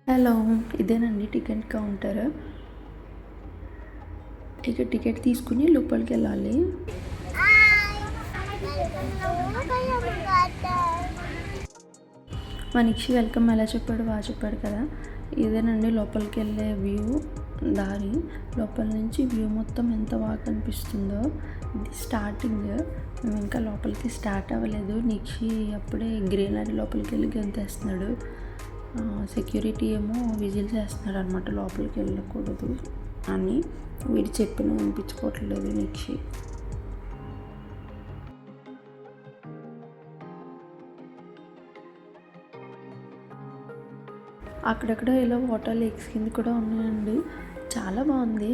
Hello! ఇదేనండి ticket counter. ఇక ticket తీసుకొని లోపలికెళ్ళాలి. మా నిక్షి వెల్కమ్ ఎలా చెప్పాడు బాగా చెప్పాడు కదా! ఇదేనండి లోపలికెళ్ళే వ్యూ దారి. లోపల నుంచి వ్యూ మొత్తం ఎంత బాగా కనిపిస్తుందో. ఇది స్టార్టింగ్. మేము ఇంకా లోపలికి స్టార్ట్ అవ్వలేదు. నిక్షి అప్పుడే గ్రీనరీ లోపలికెళ్ళి గంతేస్తున్నాడు. సెక్యూరిటీ ఏమో విజిల్ చేస్తున్నాడు అనమాట లోపలికి వెళ్ళకూడదు అని. వీడు చెప్పిన వినిపించుకోవట్లేదు నిక్షి. అక్కడక్కడ ఇలా వాటర్ లేక్స్ కింద కూడా ఉన్నాయండి. చాలా బాగుంది.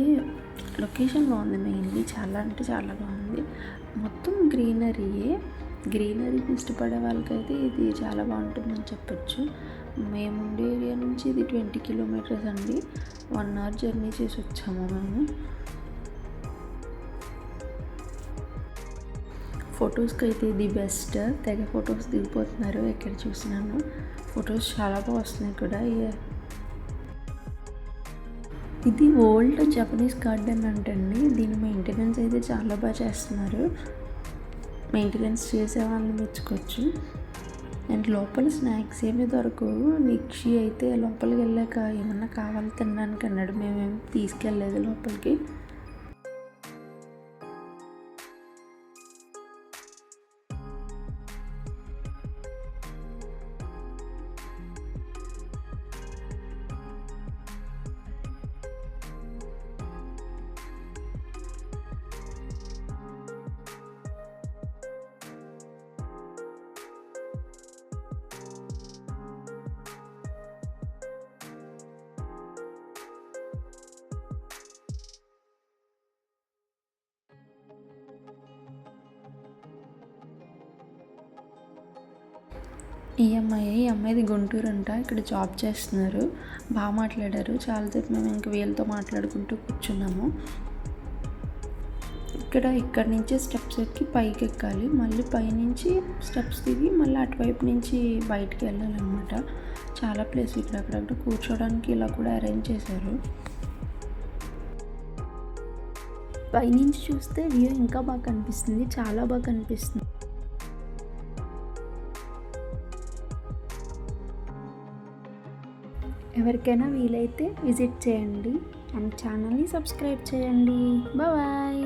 లొకేషన్ బాగుంది. మెయిన్లీ చాలా అంటే చాలా బాగుంది. మొత్తం గ్రీనరీయే. గ్రీనరీని ఇష్టపడే వాళ్ళకైతే ఇది చాలా బాగుంటుందని చెప్పొచ్చు. మేము ఉండే ఏరియా నుంచి ఇది 20 కిలోమీటర్స్ అండి. 1 అవర్ జర్నీ చేసి వచ్చాము మేము. ఫొటోస్కి అయితే ఇది బెస్ట్. తెగ ఫొటోస్ దిగిపోతున్నారు ఎక్కడ చూసినాను. ఫొటోస్ చాలా బాగా వస్తున్నాయి కూడా. ఇది ఓల్డ్ జపనీస్ గార్డెన్ అంటండి. దీని మెయింటెనెన్స్ అయితే చాలా బాగా చేస్తున్నారు. మెయింటెనెన్స్ చేసే వాళ్ళని మెచ్చుకోవచ్చు. అండ్ లోపల స్నాక్స్ ఏమీ దొరకవు. నిక్షి అయితే లోపలికి వెళ్ళాక ఏమన్నా కావాలి తినడానికి అన్నాడు. మేమేమి తీసుకెళ్ళలేదు లోపలికి. ఈ అమ్మాయిది గుంటూరు అంట. ఇక్కడ జాబ్ చేస్తున్నారు. బాగా మాట్లాడారు. చాలాసేపు మేము ఇంక వీళ్ళతో మాట్లాడుకుంటూ కూర్చున్నాము. ఇక్కడి నుంచి స్టెప్స్ ఎక్కి పైకి ఎక్కాలి. మళ్ళీ పైనుంచి స్టెప్స్ దిగి మళ్ళీ అటువైపు నుంచి బయటికి వెళ్ళాలన్నమాట. చాలా ప్లేస్ ఇక్కడ అక్కడక్కడ కూర్చోడానికి ఇలా కూడా అరేంజ్ చేశారు. పైనుంచి చూస్తే వ్యూ ఇంకా బాగా కనిపిస్తుంది. చాలా బాగా కనిపిస్తుంది. ఎవరికైనా వీలైతే విజిట్ చేయండి అండ్ ఛానల్ని సబ్స్క్రైబ్ చేయండి. బాయ్.